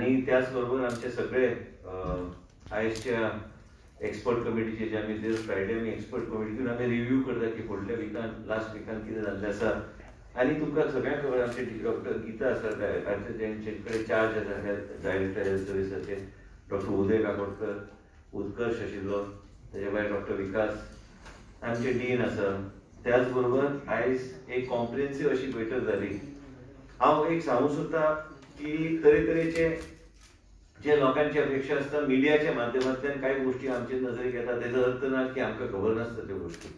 आणि त्याचबरोबर आमचे सगळे आयच्या एक्सपर्ट कमिटीचे जे आम्ही दर फ्रायडे आम्ही एक्सपर्ट कमिटी घेऊन आम्ही रिव्ह्यू करता की फुडल्या विकान लास्ट विकान कितें जाल्लें आसा. आनी तुमकां सगळ्यांक खबर आमचे डॉक्टर गीता आसा तांचे कडेन चार्ज आसा डायरेक्टर हेल्थ सर्विसाचे डॉक्टर उदय काकोडकर, उत्कर्श आशिल्लो, ताचे भायर डॉक्टर विकास, आमचे डीन आसा. त्याच बरोबर आयज एक कॉम्प्रिहेन्सिव्ह अशी बैठक जाली. हांव एक सांगूंक सोदतां की तरेतरेचे जे लोकांची अपेक्षा असता मिडियाच्या माध्यमांतल्यान काही गोष्टी आमचे नजरेक येतात तेजो अर्थ ना की आमकां खबर नासता त्यो गोष्टी.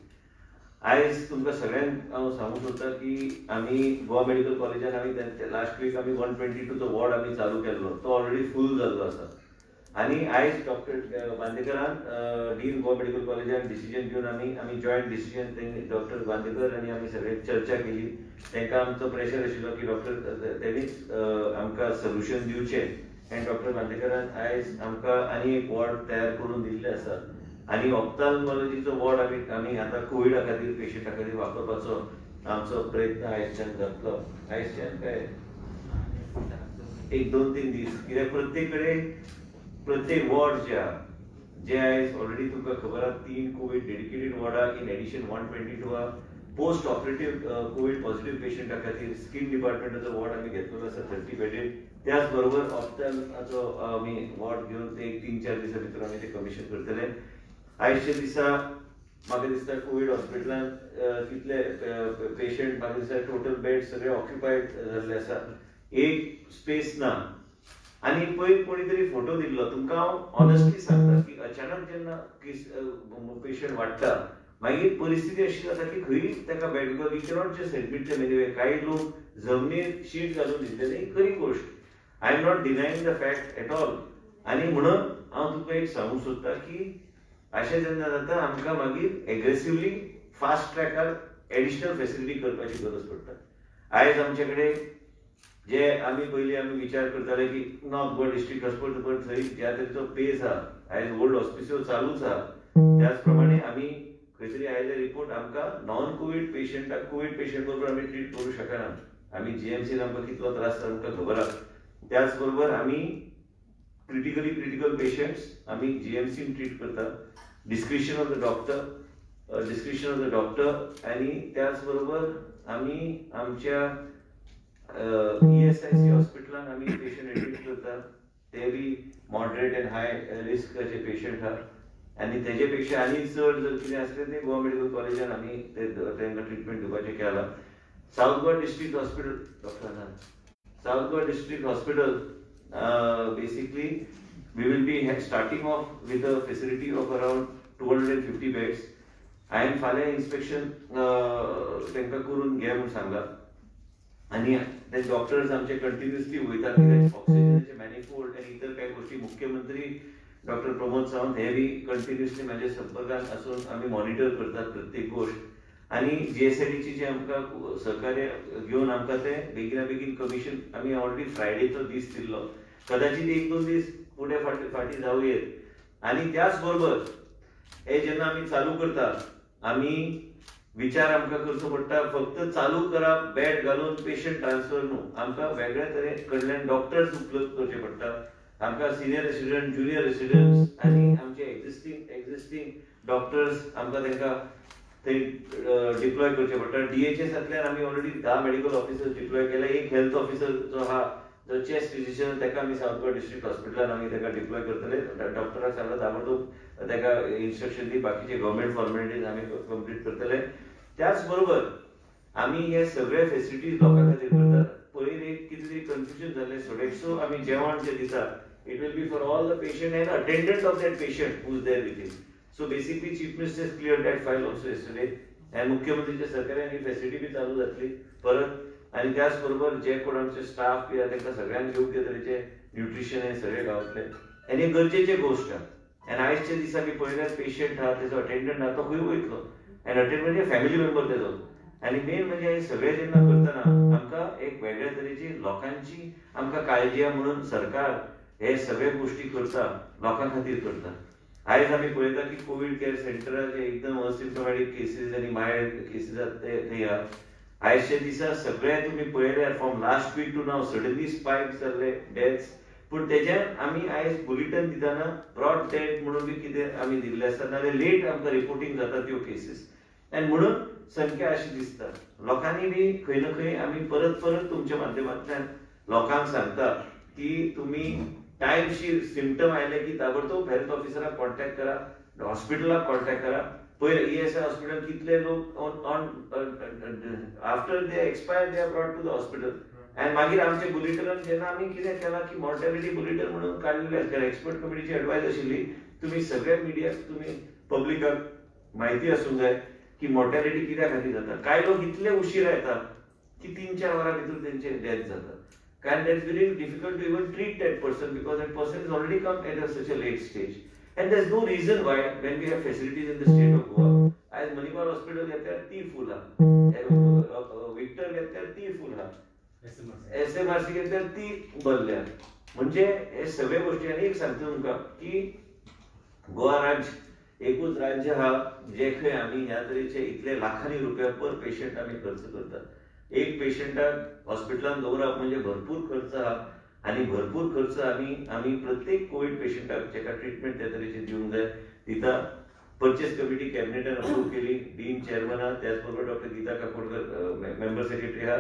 आयज तुमकां सगळ्यांक हांव सांगूंक सोदतां की आमी गोवा मेडिकल कॉलेजान आमी लास्ट वीक आमी 122 वॉर्ड आमी चालू केल्लो, तो ऑलरेडी फूल जाल्लो आसा. आणि आयज डॉक्टर बांदेकरान डीन गोवा मेडिकल कॉलेजान डिसिजन घेवन आमी जॉयंट डिसिजन डॉक्टर बांदेकर आनी आमी सगळे चर्चा केली. तांकां आमचो प्रेशर आशिल्लो की डॉक्टर तेणीच आमकां सोल्युशन दिवचें आनी डॉक्टर बांदेकरान आयज आमकां आनी एक वॉर्ड तयार करून दिल्ले आसा. आनी ऑप्थाल्मॉलॉजीचो वॉर्ड आमी आतां कोविडा खातीर पेशंटा खातीर वापरपाचो आमचो प्रयत्न आयजच्यान जातलो. आयजच्यान काय 1-2-3 दीस, कित्याक प्रत्येक कडेन प्रत्येक वॉर्ड जे आयज ऑलरेडी तुमकां खबर आहा 3 कोविड डेडिकेटेड वॉर्डा in addition 122 post operative covid positive पेशंटा खातीर स्किन डिपार्टमेंटाचो वॉर्ड आमी घेतलेलो आसा 30 बेडेड. त्याच बरोबर ऑप्थाल्माचो आमी वॉर्ड घेवन ते 3-4 दिसा भितर आमी ते कमिशन करतले. आयजच्या दिसा म्हाका दिसता कोविड हॉस्पिटलान कितले पेशंट म्हाका दिसता टोटल बेड सगळे ऑक्युपायड जाल्ले आसा, एक स्पेस ना. आणि पयर कोणी तरी फोटो दिल्लो तुमकां हांव ऑनेस्टली सांगता की अचानक जेन्ना पेशंट वाडटा मागीर परिस्थिती अशी जाता की खंय ताका bed we cannot just admit them anyway. काही लोक जमनीर शीट घालून दिल्ले ही खरी गोष्ट. I am not denying the fact at all. आनी म्हणून हांव तुका एक सांगूंक सोदतां की अशें जेन्ना जाता आमकां मागीर एग्रेसिवली फास्ट ट्रॅकार एडिशनल फेसिलिटी करपाची गरज पडटा. आयज आमचे कडेन जे आमी विचार करताले की नॉर्थ गोवा डिस्ट्रिक्ट हॉस्पिटल पण थंय ज्या तरेचो पेस आहा, आयज ओल्ड हॉस्पिटल चालूच आहा. त्याच प्रमाणे आमी खंय तरी आयले रिपोर्ट आमकां नॉन कोविड पेशंटाक कोविड पेशंट बरोबर आमी ट्रीट करूं शकना. आमी जीएमसीन आमकां कितलो त्रास आमकां खबर आहा. त्याच बरोबर आमी क्रिटिकल पेशंट्स आमी जीएमसीन ट्रीट करता. डिस्क्रिप्शन ऑफ द डॉक्टर आनी त्याच बरोबर आमी आमच्या ESIC हॉस्पिटलान आमी पेशंट एडमिट करता. ते बी मॉडरेट एंड हाय रिस्कचे पेशंट आहा. आनी तेजे पेक्षा आनी चड जर कितें आसलें तें गोवा मेडिकल कॉलेजान आमी तांकां ट्रिटमेंट दिवपाचें केलां. South Goa district hospital south Goa district hospital basically we will be starting off with a facility of around 250 beds. हांवें फाल्यां इन्स्पेक्शन तांकां करून घे म्हूण सांगलां. आनी ते डॉक्टर्स आमचे कंटिन्युअसली वयतात कित्याक ऑक्सिजनाचे मॅनिफोल्ड आनी इतर काही गोष्टी मुख्यमंत्री डॉक्टर प्रमोद सावंत हे बी कंटिन्युअसली म्हाज्या संपर्कांत आसून आमी मॉनिटर करतात प्रत्येक गोष्ट. आनी जीएसआयडीची जे आमकां सहकार्य घेवन आमकां ते बेगीन कमिशन आमी ऑलरेडी फ्रायडेचो दीस दिल्लो. कदाचित 1-2 दीस फुडें फाटी जावं येत. आनी त्याच बरोबर हे जेन्ना आमी चालू करता आमी विचार आमकां करचो पडटा फक्त चालू करप बेड घालून पेशंट ट्रान्सफर न्हू. आमकां वेगळ्या तरे कडल्यान डॉक्टर्स उपलब्ध करचे पडटा. आमकां सिनियर रेसिडेंट ज्युनियर रेसिडेंट्स आनी आमचे एक्झिस्टिंग डॉक्टर्स आमकां तांकां थंय डिप्लॉय करचे पडटा. DHSतल्यान आमी ऑलरेडी 10 मेडिकल ऑफिसर्स डिप्लॉय केला. एक हेल्थ ऑफिसर जो आहा जो चेस्ट फिजिशियन ताका आमी साउथ गोवा डिस्ट्रिक्ट हॉस्पिटलान आमी ताका डिप्लॉय करतले. डॉक्टराक सांगला ताबडतोब ताका इन्स्ट्रक्शन दी बाकीचे गव्हर्मेंट फॉर्मेलिटीज आमी कंप्लीट करतले. त्याच बरोबर आमी हे सगळे फेसिलिटीज लोकां खातीर करतात. पयर एक कितें तरी कन्फ्युजन जाल्लें सोडेक्सो आमी जेवण जे दितात it will be for all the patient and attendant of that patient who is there with him. So basically chief minister has cleared that file also yesterday. आणि मुख्यमंत्रीच्या सहकार्यान ही फेसिलिटी बी चालू जातली परत. आणि त्याच बरोबर जे कोण आमचे स्टाफ बी तांकां सगळ्यांक योग्य तरेचे न्यूट्रिशन हे सगळे गावतले. आनी एक गरजेची गोष्ट आहा. आनी आयजच्या दिसा बी पळयल्यार पेशंट आहा तेजो अटेंडंट आहा तो खंय वयतलो आनी अटेंडंट म्हणजे फॅमिली मेंबर तेजो. आनी मेन म्हणजे हे सगळे जेन्ना करतना आमकां एक वेगळ्या तरेची लोकांची आमकां काळजी आहा म्हणून सरकार हे सगळे गोष्टी करता लोकां खातीर करता. आयज आमी पळयता की कोविड केअर सेंटरार जे एकदम असिम्प्टोमॅटिक केसीस आनी मायल्ड केसीस ते आहा. आयजच्या दिसा सगळे तुमी पळयल्यार from last week to now suddenly spike जाल्ले डेथ्स पूण तेज्यान आमी आयज बुलेटिन दिताना ब्रॉड डेथ म्हणून बी कितें आमी दिल्ले आसता नाल्यार लेट आमकां रिपोर्टिंग जाता त्यो केसीस आनी म्हणून संख्या अशी दिसता. लोकांनी बी खंय ना खंय आमी परत परत तुमच्या माध्यमांतल्यान लोकांक सांगता की तुम्ही टायमशीर सिम्पटम आयले की ताबडतोब हेल्थ ऑफिसराक कॉन्टॅक्ट करा, हॉस्पिटलाक कॉन्टॅक्ट करा. पहिले ESI हॉस्पिटल कितले लोक on after they expire they are brought to the hospital. आणि मागीर आमचे बुलेटिनान जेन्ना आमी कितें केलां की मॉर्टॅलिटी बुलेटिन म्हणून काडलेलें आसलें, एक्सपर्ट कमिटीची एडवायस आशिल्ली तुम्ही सगळ्या मिडियाक तुम्ही पब्लिकाक म्हायती आसूंक जाय की मॉर्टॅलिटी कित्या खातीर जाता. कांय लोक इतले उशिरा येतात की 3-4 वरां भितर तेंचे डेथ जाता. And it's very difficult to even treat that person because that person has already come at such a late stage. And there's no reason why when we have facilities in the state of Goa, as Manipal Hospital घेतल्यार ती full हा, Victor घेतल्यार ती full हा, SMRC घेतल्यार ती भरल्या. म्हणजे हे सगळे गोष्टी आनी एक सांगता तुमकां की गोवा राज्य एकूच राज्य हा जे खंय आमी ह्या तरेचे इतले लाखांनी रुपया पर पेशंट आमी खर्च करतात. एक पेशंटाक हॉस्पिटलांत दवरप म्हणजे भरपूर खर्च हा आणि भरपूर खर्च आम्ही प्रत्येक कोविड पेशंटाक जेका ट्रीटमेंट त्या तरेची दिवंक जाय तिता परचेस कमिटी कॅबिनेटान अप्रूव्ह केली. डीन चेअरमन हा, त्याचबरोबर doctor Geeta Kakodkar member secretary हा.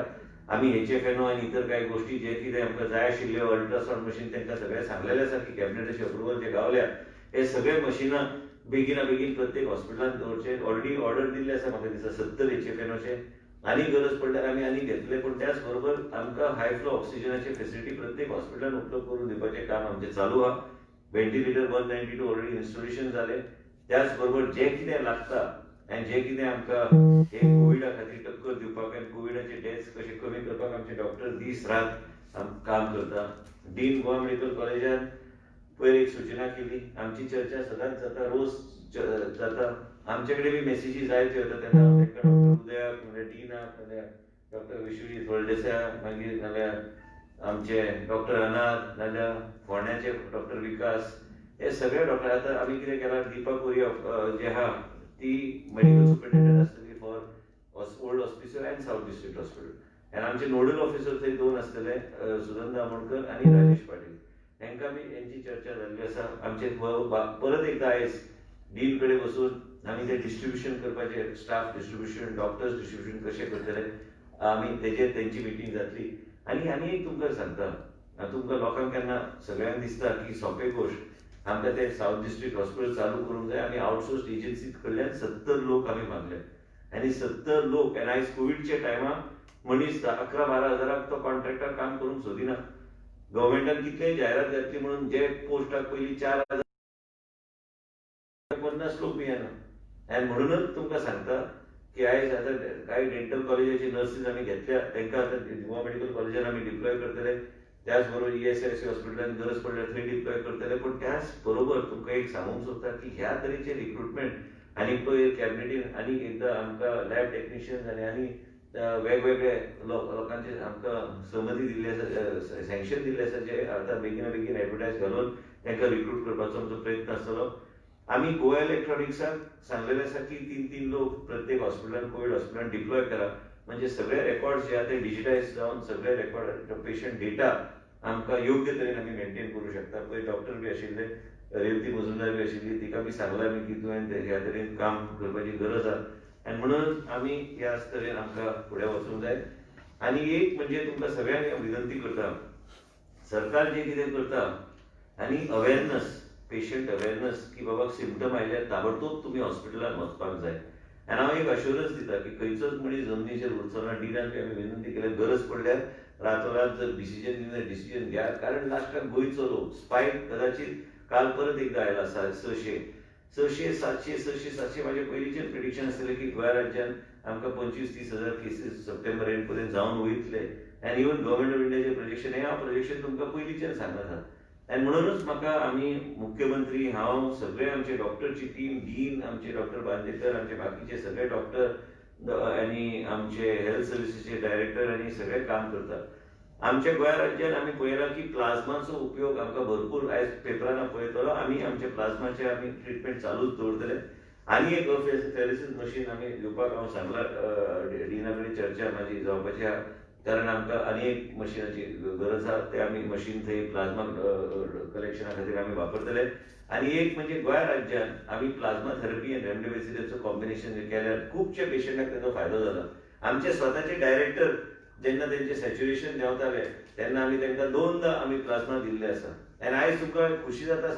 आम्ही HFNO आणि इतर काही गोष्टी जे कितें आमकां जाय आशिल्ल्यो अल्ट्रासाउंड मशीन तांकां सगळ्या सांगलेलें आसा की कॅबिनेटाचे अप्रुवल जे गावल्या हे सगळे मशिनां बेगिना बेगीन प्रत्येक हॉस्पिटलांत दवरचे. ऑलरेडी ऑर्डर दिल्ले आसा म्हाका दिसता 70 HFNOचे. आणि गरज पडल्यार आमी घेतले. पण त्याच बरोबर आमकां हाय फ्लो ऑक्सिजनाची फेसिलिटी प्रत्येक हॉस्पिटलांत उपलब्ध करून दिवपाचें काम आमचें चालू हा. व्हेंटिलेटर 192 ऑलरेडी इन्स्टॉलेशन जाले. त्याच बरोबर जे कितें लागता आनी जे कितें आमकां हे कोविडा खातीर टक्कर दिवपाक आनी कोविडाचे डेथ्स कशे कमी करपाक आमचे डॉक्टर दीस रात काम करता. डीन गोवा मेडिकल कॉलेजान पयर एक सूचना केली. आमची चर्चा सदांच जाता, रोज जाता. आमच्याकडे बी मेसेजीस जायत्यो येता तेन्ना डॉक्टर उदयाक नाल्यार डीनाक नाल्यार डॉक्टर विश्वजीत फळदेसाय मागीर नाल्यार आमचे डॉक्टर अनाथ नाल्यार फोंड्याचे डॉक्टर विकास हे सगळे डॉक्टर. आतां आमी कितें केलां दीपा कोरी जे आहा ती मेडिकल सुपरिटेंडंट आसतली for old hospital and south district hospital. आनी आमचे नोडल ऑफिसर थंय 2 आसतले, सुगंधा आमोणकर आनी राजेश पाटील. तांकां बी यांची चर्चा जाल्ली आसा. आमचे परत एकदा आयज डीन कडेन बसून आमी ते डिस्ट्रिब्युशन करपाचे, स्टाफ डिस्ट्रिब्युशन, डॉक्टर्स डिस्ट्रिब्युशन कशें करतले आमी तेंची मिटींग जातली. आनी एक तुमकां सांगता, तुमकां लोकांक केन्ना सगळ्यांक दिसता की सोंपे गोश्ट आमकां ते साउथ डिस्ट्रिक्ट हॉस्पिटल चालू करूंक जाय. आमी आउटसोर्स एजन्सी कडल्यान 70 लोक आमी मागले आनी 70 लोक. आनी आयज कोविडच्या टायमार मनीस 11-12 हजाराक तो कॉन्ट्रॅक्टार काम करूंक सोदिना. गव्हर्मेंटान कितलेय जायरात घातली म्हणून जे पोस्टाक पयलीं 4000 50 लोक बी येना. आनी म्हणूनच तुमकां सांगता की आयज आतां कांय डेंटल कॉलेजाची नर्सीस आमी घेतल्या, तांकां आतां गोवा मेडिकल कॉलेजान आमी डिप्लॉय करतले. त्याच बरोबर ESIC हॉस्पिटलांत गरज पडल्यार थंय डिप्लॉय करतले. पण त्याच बरोबर तुमकां एक सांगूंक सोदता की ह्या तरेचे रिक्रुटमेंट आनी पळय कॅबिनेटीन आनी एकदां आमकां लॅब टेक्निशियन्स आनी वेगवेगळे लोकांचे आमकां संमती दिल्ली आसा, सँक्शन दिल्लें आसा जे आतां बेगिना बेगीन एडवर्टायज घालून तांकां रिक्रूट करपाचो आमचो प्रयत्न आसतलो. आमी गोवा इलेक्ट्रॉनिक्साक सांगलेलें आसा की 3-3 लोक प्रत्येक हॉस्पिटलांत कोविड हॉस्पिटलांत डिप्लॉय करा. म्हणजे सगळे रेकॉर्ड्स जे आहा ते डिजिटायज जावन सगळे रेकॉर्ड पेशंट डेटा आमकां योग्य तरेन आमी मेंटेन करूं शकता. पळय डॉक्टर बी आशिल्ले, रेवती मजुमदार बी आशिल्ली, तिका बी सांगलां आमी की तुवें ह्या तरेन काम करपाची गरज आहा. आनी म्हणून आमी ह्या तरेन आमकां फुडें वचूंक जाय. आनी एक म्हणजे तुमकां सगळ्यांक विनंती करता, सरकार जे कितें करता आनी अवेरनस, पेशंट अवेरनस की बाबा सिम्पटम आयल्यार ताबडतोब तुमी हॉस्पिटलांत वचपाक जाय. आनी हांव एक अश्युरन्स दिता की खंयचोच मनीस जमनीचेर उरचो ना. डीनान आमी विनंती केल्या गरज पडल्यार रातोरात जर डिसिजन घ्या. कारण लास्टाक गोंयचो लोक स्पायक कदाचित काल परत एकदा आयला 600, 700, 600, म्हाजे पयलींचें प्रिडिक्शन आसलें की गोंय राज्यान आमकां 25-30 हजार केसीस सप्टेंबर एंड पर्यंत जावन वयतले. आनी इवन गव्हर्मेंट ऑफ इंडियाचें प्रोजेक्शन हें हांव प्रोजेक्शन तुमकां पयलींच्यान सांगता. आनी म्हणूनच म्हाका आमी मुख्यमंत्री, हांव, सगळे आमचे डॉक्टरची टीम, डीन आमचे डॉक्टर बांदेकर, आमचे बाकीचे सगळे डॉक्टर आनी आमचे हेल्थ सर्विसेसचे डायरेक्टर आनी सगळे काम करतात. आमच्या गोंय राज्यान आमी पळयलां की प्लाझ्माचो उपयोग आमकां भरपूर आयज पेपरान पळयतलो. आमी आमचे प्लाझ्माचे आमी ट्रिटमेंट चालूच दवरतले. आनी एक फेरेसिस मशीन आमी दिवपाक हांव सांगलां. डीना कडेन चर्चा म्हाजी जावपाची आहा. कारण आमकां आनी एक मशिनाची गरज आहा, ते आमी मशीन थंय प्लाझ्मा कलेक्शना खातीर आमी वापरतले. आनी एक म्हणजे गोंय राज्यांत आमी प्लाझ्मा थेरपी आनी रेमडेसिविराचो कॉम्बिनेशन केल्यार खुबशे पेशंटाक ताचो फायदो जाला. आमचे स्वताचे डायरेक्टर जेन्ना तेंचे सॅच्युरेशन देंवताले तेन्ना आमी तांकां 2दा आमी प्लाझ्मा दिल्ले आसा. आनी आयज तुमकां खुशी जाता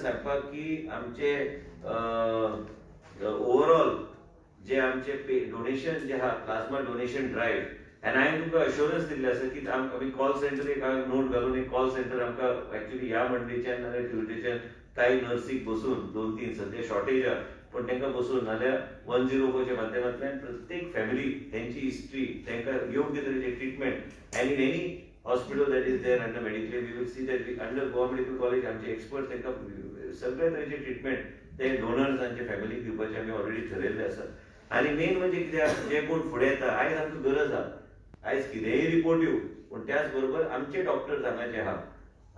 सांगपाक की आमचे ओवरऑल जे आमचे डोनेशन जे आहा प्लाझ्मा डोनेशन ड्रायव्ह आनी हांवें तुमकां अश्युरन्स दिल्ले आसा की आमी कॉल सेंटर एक नोट घालून एक कॉल सेंटर आमकां एक्चुअली ह्या मंडेच्यान नाजाल्यार ट्युजडेच्यान काही नर्सीक बसून 2-3 सध्या शॉर्टेज आहा पण तांकां बसून नाल्यार 104च्या माध्यमांतल्यान प्रत्येक फॅमिली त्यांची हिस्ट्री तांकां योग्य तरेचे ट्रिटमेंट आनी in any hospital that is there under mediclaim we will see that under Goa medical college आमचे एक्सपर्ट तांकां सगळे तरेचे ट्रिटमेंट ते डोनर्सांचे फॅमिलीक दिवपाचे आमी ऑलरेडी ठरयल्ले आसा. आनी मेन म्हणजे कित्याक जे कोण फुडें येता आयज आमकां गरज आहा, आयज कितेंय रिपोर्ट येवं पूण त्याच बरोबर आमचे डॉक्टर हांगाचे आहा.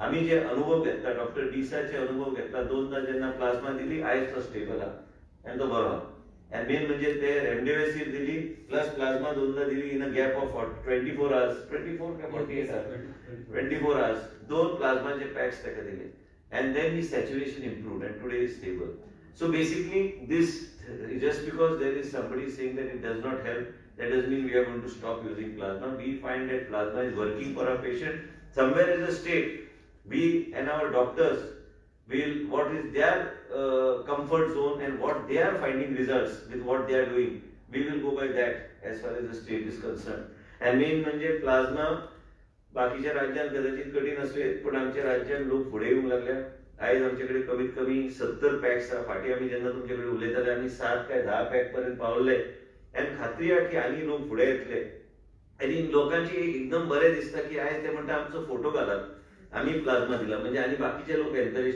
आमी जे अनुभव घेतला डॉक्टर डिसाचे अनुभव घेतला 2दा जेन्ना प्लाझ्मा दिली आयज तो स्टेबल आहा आनी तो बरो आहा. आनी मेन म्हणजे ते रेमडेसिवीर दिली प्लस प्लाझ्मा 2दा दिली इन अ गॅप ऑफ 24 hours 24 काय 48 hours 24 hours 2 प्लाझ्माचे पॅक्स ताका दिले and then his saturation improved and today is stable. So basically this just because there is somebody saying that it does not help, that doesn't mean we are going to stop using plasma. We find that plasma is working for our patient. Somewhere in the state, we and our doctors will what is their comfort zone and what they are finding results with what they are doing. We will go by that as far as the state is concerned. And main म्हणजे plasma बाकीच्या राज्यांत कदाचित कठीण असेल पण आमच्या राज्यांत लोक फुडें येवंक लागल्या. आयज आमचे कमीत कमी 70 पॅक्स आहा. फाटीं आमी जेन्ना तुमचे कडेन उलयताले आमी 7 काय 10 पॅक पर्यंत पावल्ले आनी खात्री आहा की आनी लोक फुडें येतले. आनी लोकांची एकदम बरें दिसता की आयज ते म्हणटा आमचो फोटो घालात आमी प्लाझ्मा दिला म्हणजे आनी बाकीचे लोक एनकरेज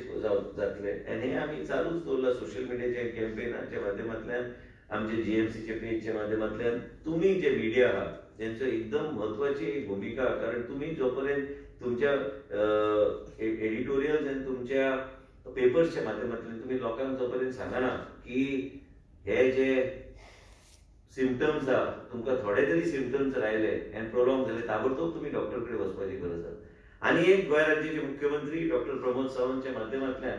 जातले. आनी हे आमी चालूच दवरला सोशल मिडियाच्या कॅम्पेनाच्या माध्यमांतल्यान आमचे जीएमसीचे पेजच्या माध्यमांतल्यान तुम्ही जे मिडिया आहा ज्यांचं एकदम महत्वाची एक भूमिका कारण तुम्ही जोपर्यंत तुमच्या एडिटोरियल्स आणि तुमच्या पेपर्सच्या माध्यमातून तुम्ही लोकांना जोपर्यंत सांगना की हे जे सिम्पटम्स आहा तुमकां थोडे तरी सिम्पटम्स राहिले आनी प्रोलॉंग झाले ताबडतोब तुम्ही डॉक्टरकडे वचपाची गरज आहा. आणि एक गोंय राज्याचे मुख्यमंत्री डॉक्टर प्रमोद सावंतच्या माध्यमांतल्यान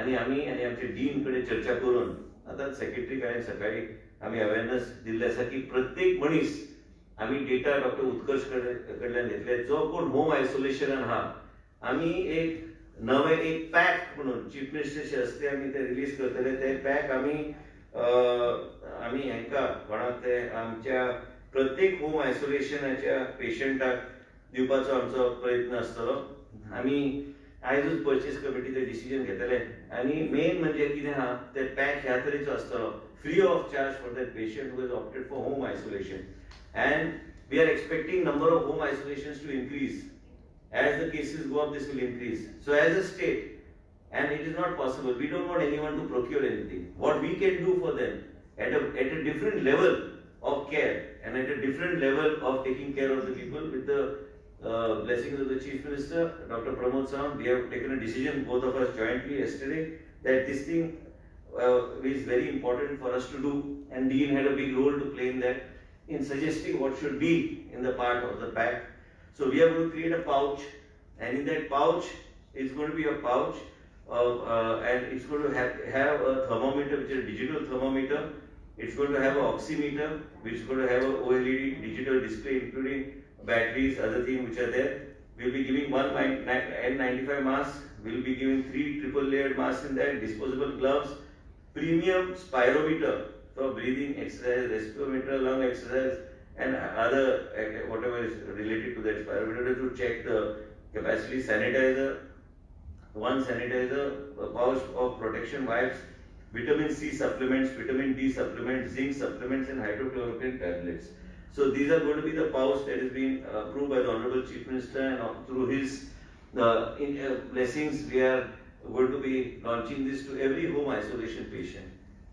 आनी आमी आनी आमचे डीन कडेन चर्चा करून आतां सेक्रेटरीक हांवें सकाळी आमी अवेअरनेस दिल्ले आसा की प्रत्येक मनीस आमी डेटा डॉक्टर उत्कर्ष कडल्यान घेतले जो कोण होम आयसोलेशनान आहा आमी एक नवे एक पॅक म्हणून चीफ मिनिस्टरचे हस्ते आमी ते रिलीज करतले. ते पॅक आमी हांकां कोणाक ते आमच्या प्रत्येक होम आयसोलेशनाच्या पेशंटाक दिवपाचो आमचो प्रयत्न आसतलो. आमी आयजूच परचेस कमिटी ते डिसिजन घेतले आनी मेन म्हणजे कितें आहा ते पॅक ह्या तरेचो आसतलो free of charge for that patient who has opted for home isolation. And we are expecting number of home isolations to increase. As the cases go up, this will increase. So as a state, and it is not possible, we don't want anyone to procure anything. What we can do for them at a different level of care and at a different level of taking care of the people with the blessings of the Chief Minister, Dr. Pramod Sawant, we have taken a decision, both of us jointly yesterday, that this thing is very important for us to do and Dean had a big role to play in that. In suggesting what should be in the part of the pack. So we are going to create a pouch and in that pouch it's going to be a pouch and it's going to have a thermometer which is a digital thermometer. It's going to have an oximeter which is going to have a OLED digital display including batteries, other things which are there. We'll be giving one N95 mask, we'll be giving 3 triple layered masks in that, disposable gloves, premium spirometer for breathing exercise, respirometer, lung exercise and other whatever is related to that spirometer to check the capacity. Sanitizer, one sanitizer, a pouch of protection wipes, vitamin C supplements, vitamin D supplements, zinc supplements and hydrochloroquine tablets. So these are going to be the pouch that is being approved by the Honorable Chief Minister and through his blessings we are going to be launching this to every home isolation patient.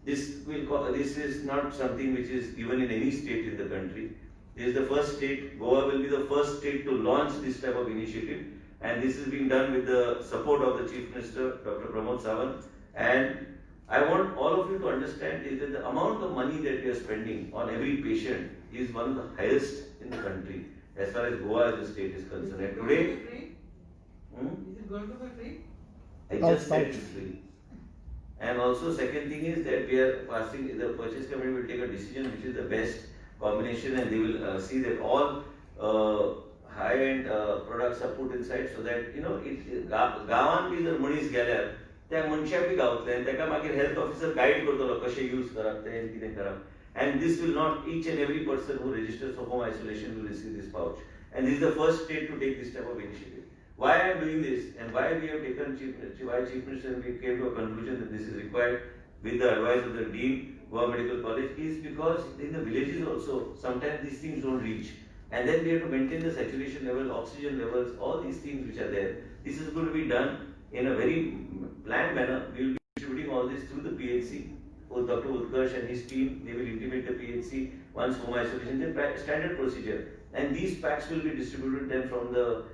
This is not something which is given in any state in the country. This is the first state. Goa will be the first state to launch this type of initiative and this is being done with the support of the Chief Minister, Dr. Pramod Sawant. And I want all of you to understand is that the amount of money that we are spending on every patient is one of the highest in the country as far as Goa as a state is concerned. And today, Is it going to be free? I just said it's free. And also second thing is that we are passing, the purchase committee will take a decision which is the best combination, and they will see that all high-end products are put inside, so that गावान बी जर मनीस गेल्यार त्या मनशाक B गावतले आनी ताका मागीर हेल्थ ऑफिसर गायड करतलो कशें यूज करप तें कितें करप. And this will not, each and every person who registers for home isolation will receive this pouch. And this is the first state to take this type of initiative. Why I am doing this and why we have taken why Chief Minister and we came to a conclusion that this is required with the advice of the Dean, Goa Medical College, is because in the villages also sometimes these things don't reach. And then we have to maintain the saturation level, oxygen levels, all these things which are there. This is going to be done in a very planned manner. We will be distributing all this through the PHC. Dr. Utkarsh and his team, they will intimate the PHC once home isolation, the standard procedure. And these packs will be distributed then from the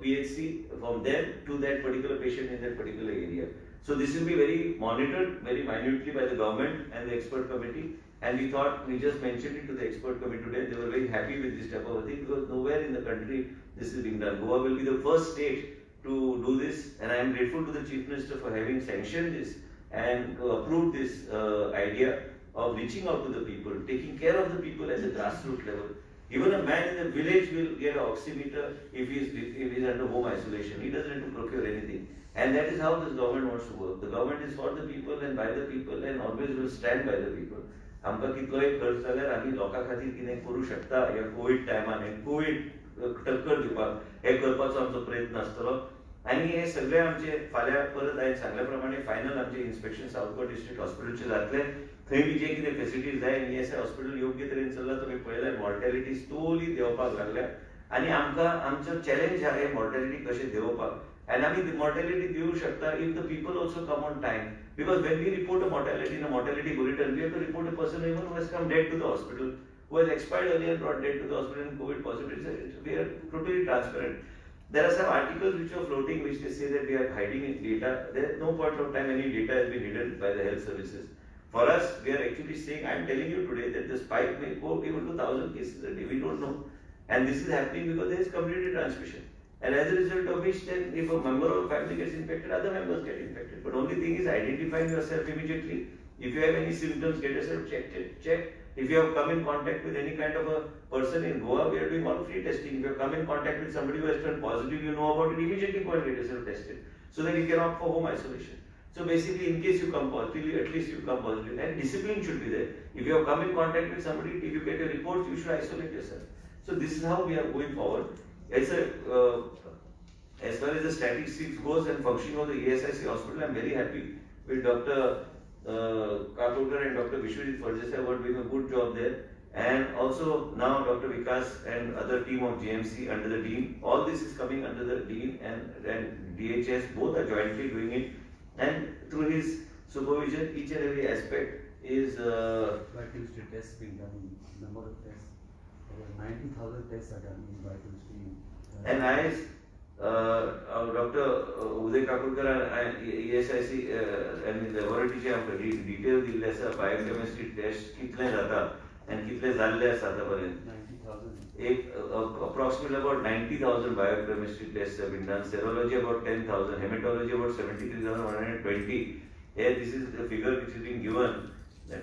PHC, from there to that particular patient in that particular area. So this will be very monitored, very minutely by the government and the expert committee. And we thought, we just mentioned it to the expert committee today, they were very happy with this type of thing because nowhere in the country this is being done. Goa will be the first state to do this, and I am grateful to the Chief Minister for having sanctioned this and approved this idea of reaching out to the people, taking care of the people at the grassroots level. Even a man in the village will get an oximeter if he is under home isolation. He doesn't have to procure anything. And that is how this government wants to work. The government is for the people and by the people and always will stand by the people. आमकां कितलोय खर्च जाल्यार आमी लोकां खातीर कितें करूं शकता ह्या कोविड टायमान कोविड टक्कर दिवपाक हे करपाचो आमचो प्रयत्न आसतलो. आनी हे सगळे आमचे फाल्यां परत हांवें सांगल्या प्रमाणे फायनल आमचे इन्स्पेक्शन साऊथ गोवा डिस्ट्रिक्ट हॉस्पिटलचे जातले. थंय बी जे कितें फेसिलिटीज जाय ESI हॉस्पिटल योग्य तरेन चल्ला. तुमी पळयल्यार मॉर्टेलिटी स्लोली देंवपाक लागल्या आनी आमकां आमचो चॅलेंज आहा हे मॉर्टेलिटी कशें देंवपाक. And आमी mortality देऊ शकता if the people also come on time. Because when we report a mortality in a mortality bulletin, we have to report a person even who has come dead to the hospital, who has expired earlier and brought dead to the hospital and COVID positive. We are totally transparent. There are some articles which are floating which they say that we are hiding in data. There is no point of time any data has been hidden by the health services. For us, we are actually saying, I am telling you today that the spike may go even to 1,000 cases a day. We don't know. And this is happening because there is community transmission. And as a result of which, then if a member of the family gets infected, other members get infected. But only thing is identifying yourself immediately. If you have any symptoms, get yourself checked. If you have come in contact with any kind of a person in Goa, we are doing all free testing. If you have come in contact with somebody who has turned positive, you know about it, immediately go and get yourself tested. So that you can opt for home isolation. So basically, in case you come positive, at least you come positive. And discipline should be there. If you have come in contact with somebody, if you get a report, you should isolate yourself. So this is how we are going forward. As far as the statistics goes and functioning of the ESIC hospital, I am very happy with Dr. Kakurkar and Dr. Vishwajit Fardesai were doing a good job there. And also now Dr. Vikas and other team of GMC under the Dean. All this is coming under the Dean and DHS, both are jointly doing it. And through his supervision, each and every aspect is... Vital stream tests being done, number of tests. Over 90,000 tests are done in vital stream. And Dr. Uday Kakurkar and ESIC and the laboratory आमकां detail दिल्ले आसा biochemistry test कितले जाता and कितले जाल्ले आसा आतां पर्यंत. 90,000. Approximately about 90,000 biochemistry tests have been done. Serology about 10,000. Hematology about 73,120. Here this is the figure which is being given.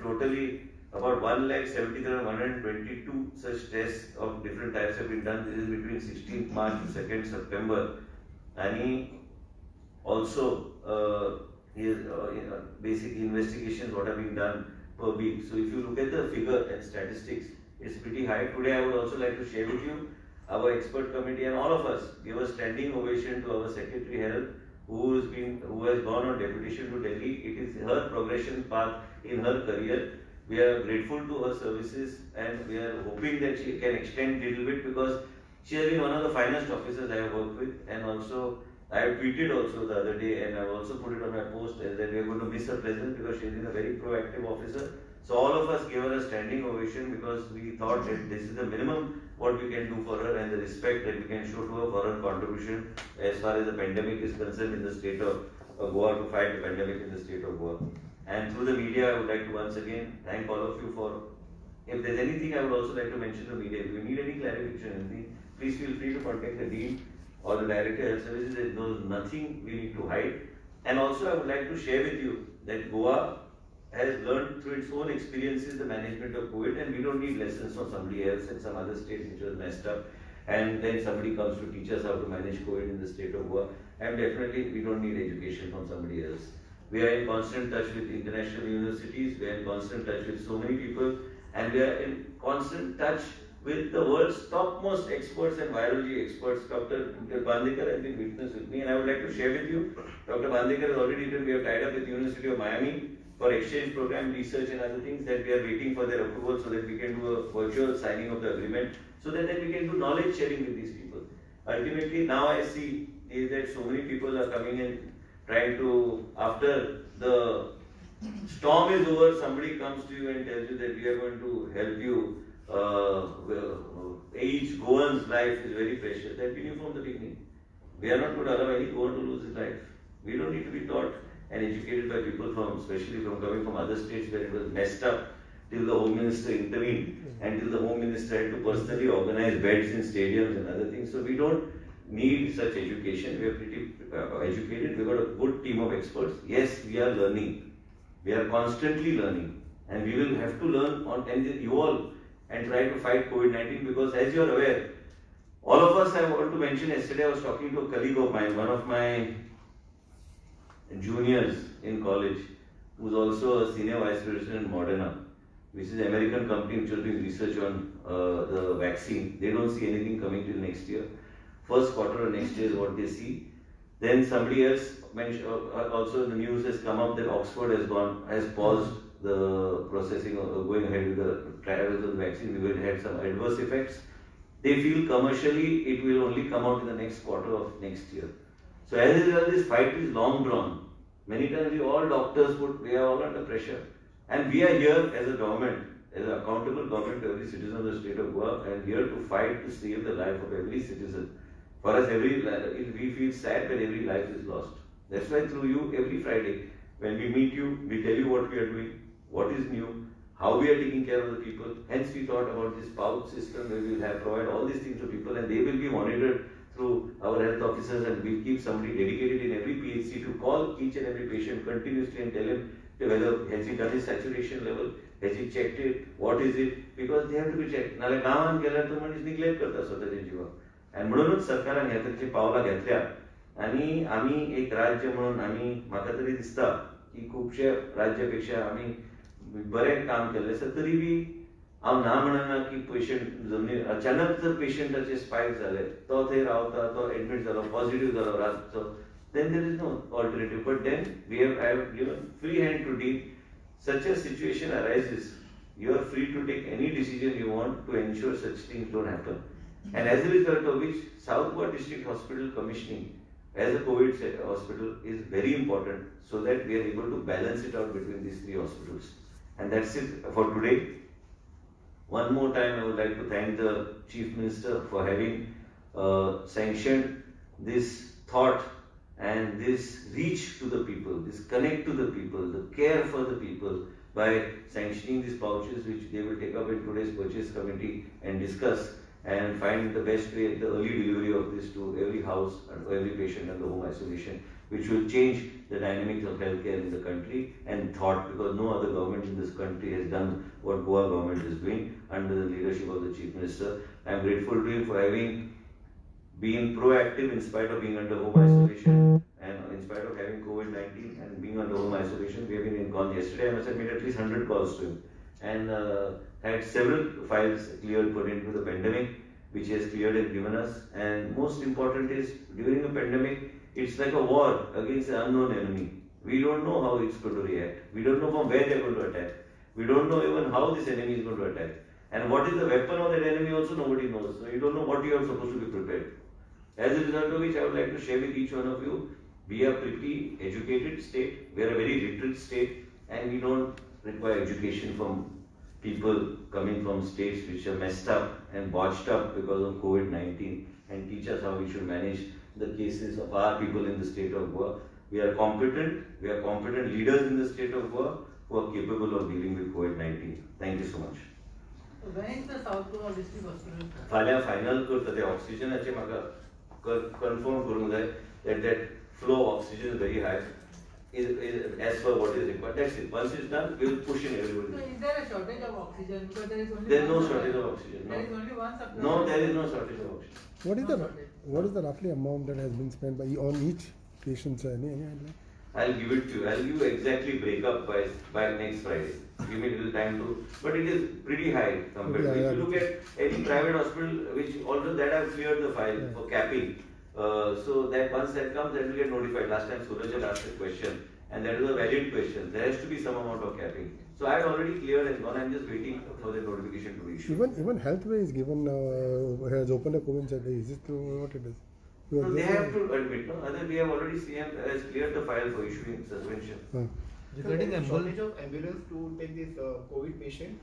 Totally about 1,70,122 such tests of different types have been done. This is between 16th March to 2nd September. And also basic investigations what have been done per week. So if you look at the figure and statistics, it's pretty high. Today I would also like to share with you our expert committee and all of us give a standing ovation to our Secretary Health who has gone on deputation to Delhi. It is her progression path in her career. We are grateful to her services and we are hoping that she can extend a little bit because she has been one of the finest officers I have worked with. And also I have tweeted also the other day and I have also put it on my post that we are going to miss her presence because she has been a very proactive officer. So all of us gave her a standing ovation because we thought that this is the minimum what we can do for her and the respect that we can show to her for her contribution as far as the pandemic is concerned in the state of Goa, to fight the pandemic in the state of Goa. And through the media, I would like to once again thank all of you for If there's anything, I would also like to mention to media. If you need any clarification, anything, please feel free to contact the dean or the director of health services. There's nothing we need to hide. And also, I would like to share with you that Goa has learned through its own experiences the management of COVID, and we don't need lessons from somebody else in some other state which was messed up, and then somebody comes to teach us how to manage COVID in the state of Goa. And definitely, we don't need education from somebody else. We are in constant touch with international universities, we are in constant touch with so many people, and we are in constant touch with the world's topmost experts and virology experts. Dr. Bandekar has been witness with me, and I would like to share with you, Dr. Bandekar has already written, we have tied up with the University of Miami for exchange program, research and other things, that we are waiting for their approval so that we can do a virtual signing of the agreement, so that we can do knowledge sharing with these people. Ultimately, now I see is that so many people are coming in trying to, after the storm is over, somebody comes to you and tells you that we are going to help you. Each Goan's life is very precious. That we knew from the beginning. We are not going to allow any Goan to lose his life. We don't need to be taught and educated by people from, especially from coming from other states where it was messed up, till the Home Minister intervened, and till the Home Minister had to personally organize beds in stadiums and other things. So we don't need such education. We are pretty educated. We've got a good team of experts. Yes, we are learning. We are constantly learning, and we will have to learn on and evolve and try to fight COVID-19, because as you are aware, all of us, I want to mention, yesterday I was talking to a colleague of mine, one of my juniors in college, who is also a senior vice president in Moderna, which is an American company which is doing research on the vaccine. They don't see anything coming till next year. First quarter of next year is what they see. Then somebody else mentioned, also the news has come up that Oxford has paused the processing of going ahead with the trials of the vaccine. We will have some adverse effects. They feel commercially it will only come out in the next quarter of next year. So as a result, this fight is long drawn. Many times all doctors we are all under pressure. And we are here as a government, as an accountable government to every citizen of the state of Goa, and here to fight to save the life of every citizen. For us, we feel sad when every life is lost. That's why through you, every Friday, when we meet you, we tell you what we are doing, what is new, how we are taking care of the people. Hence, we thought about this POUCH system where we will provide all these things to people, and they will be monitored through our health officers, and we'll keep somebody dedicated in every PHC to call each and every patient continuously and tell him whether has he done his saturation level, has he checked it, what is it, because they have to be checked. नाल्या गावान गेल्यार तो मनीस neglect करता स्वताचे जिवाक. आणि म्हणूनच सरकारान ह्या तरेची पावलां घेतल्या. आणि आम्ही एक राज्य म्हणून म्हाका तरी दिसता की खुबशे राज्यापेक्षा आम्ही बरें काम केल्लें आसा. तरी बी हांव ना म्हणना की पेशंट जमनी अचानक जर पेशंटाचे स्पायक जाले, तो थंय रावता, तो एडमिट जालो, पॉझिटिव्ह जालो रातचो, then there is no alternative. But then I have given free hand to deal. Such a situation arises, you are free to take any decision you want to ensure such things don't happen. And as a result of which, South Goa District Hospital commissioning as a COVID hospital is very important, so that we are able to balance it out between these three hospitals. And that's it for today. One more time, I would like to thank the Chief Minister for having sanctioned this thought and this reach to the people, this connect to the people, the care for the people, by sanctioning these pouches, which they will take up in today's purchase committee and discuss and find the best way, the early delivery of this to every house and every patient under home isolation, which will change the dynamics of healthcare in the country and thought, because no other government in this country has done what Goa government is doing under the leadership of the Chief Minister. I am grateful to him for having been proactive in spite of being under home isolation and in spite of having COVID-19 and being under home isolation. We have been in call yesterday. I must have made at least 100 calls to him and had several files cleared pertaining to the pandemic, which he has cleared and given us. And most important is, during a pandemic, it's like a war against an unknown enemy. We don't know how it's going to react. We don't know from where they're going to attack. We don't know even how this enemy is going to attack. And what is the weapon of that enemy also nobody knows. So you don't know what you are supposed to be prepared. As a result of which, I would like to share with each one of you, we are pretty educated state, we are a very literate state, and we don't require education from people coming from states which are messed up and botched up because of COVID-19 and teach us how we should manage the cases of our people in the state of Goa. We are competent leaders in the state of Goa who are capable of dealing with COVID-19. Thank you so much. When is the South Goa district hospital? फाल्यां final करता ते ऑक्सिजनाचे म्हाका confirm करूंक जाय that flow of oxygen is very high is as per what is required. That's it. Once it's done, we will push in So everybody. is there a shortage of oxygen? Because there is only There is no one shortage of oxygen. There is No, only one supply. no, there is no shortage of oxygen. What is the roughly amount that has been spent on each patient, sir? Any idea? I'll give it to you. I'll give you exactly breakup by next Friday. Give me a little time to, but it is pretty high compared to. If you look at any private hospital, which although that I've cleared the file for capping, so that once that comes, that will get notified. Last time Suraj had asked a question, and that is a valid question. There has to be some amount of capping. So I had already cleared and gone. I'm just waiting for the notification to be issued. Even Healthway is given has opened a COVID center. Is it what it is? No, they have to admit. No, other we have already CM has cleared the file for issuing suspension. Regarding the shortage of ambulance to take this COVID patient,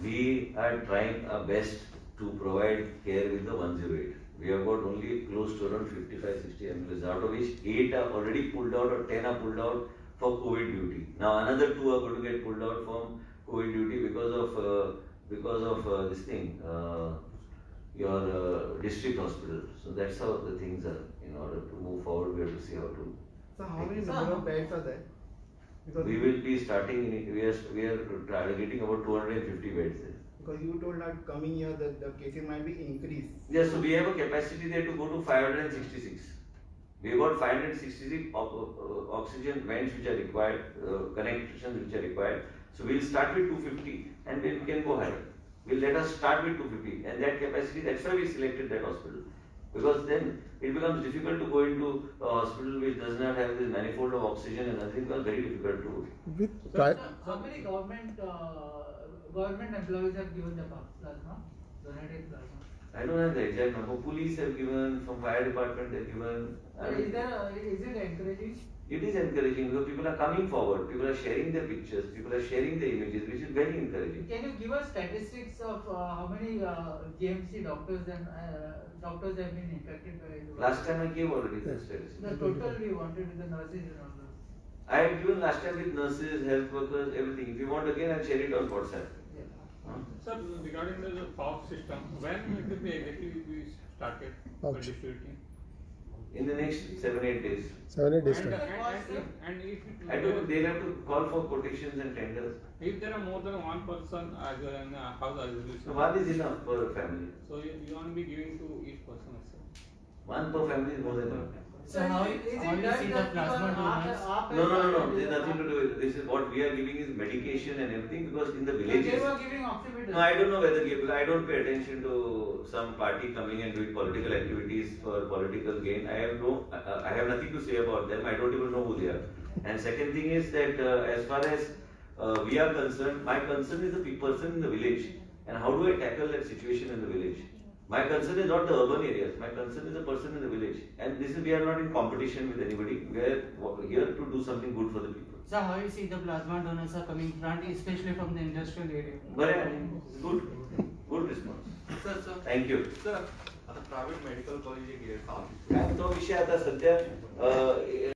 We are trying our best to provide care with the 108. We have got only close to around 55-60 ambulances, out of which 8 are already pulled out or 10 are pulled out for COVID duty. Now another 2 are going to get pulled out from COVID duty because of this thing, your district hospital. So that's how the things are. In order to move forward, we have to see how to. so how many Sir, number of beds are there? Because We will be starting. We are targeting about 250 beds there. because you told that coming year the cases might be increased. Yes, so we have a capacity there to go to 566. We have got 566 oxygen vents which are required, connections which are required. So we'll start with 250 and then we can go higher. We'll let us start with 250 and that capacity, that's why we selected that hospital. Because then it becomes difficult to go into a hospital which does not have this manifold of oxygen and nothing, becomes very difficult to. With Sir, how many government employees have given the plasma? Donated plasma. I don't have the exact number. Police have given, from fire department they have given. Is it encouraging? It is encouraging because people are coming forward, people are sharing their pictures, people are sharing their images, which is very encouraging. Can you give us statistics of how many GMC doctors and doctors have been infected by the Last time I gave already the The statistics. total we wanted with the nurses and all those. I have given last time with nurses, health workers, everything. If you want again, I'll share it on WhatsApp. Yeah. Huh? Sir, regarding the POC system, when it will be exactly be started for Ouch. distributing? In the next 7-8 days. 7-8 days And, time. and if it, I don't, they'll have to call for quotations and tenders. if there are more than one person as in house So isolation, one is enough per family. so you won't be giving to each person also. One per family is more than enough. So how is it how you done see the that plasma donors? No. There's nothing to do with it. This is what we are giving is medication and everything because in the villages. They were giving oximeters. No, I don't know whether I don't pay attention to some party coming and doing political activities for political gain. I have nothing to say about them. I don't even know who they are. And second thing is that as far as we are concerned, my concern is the person in the village and how do I tackle that situation in the village. My concern is not the urban areas. My concern is the person in the village. And this is we are not in competition with anybody. We are here to do something good for the people. So how you see the plasma donors are coming front, especially from the industrial area? But good response. Sir Thank you. Sir आता private medical college एक आहे काय तो विषय आता सध्या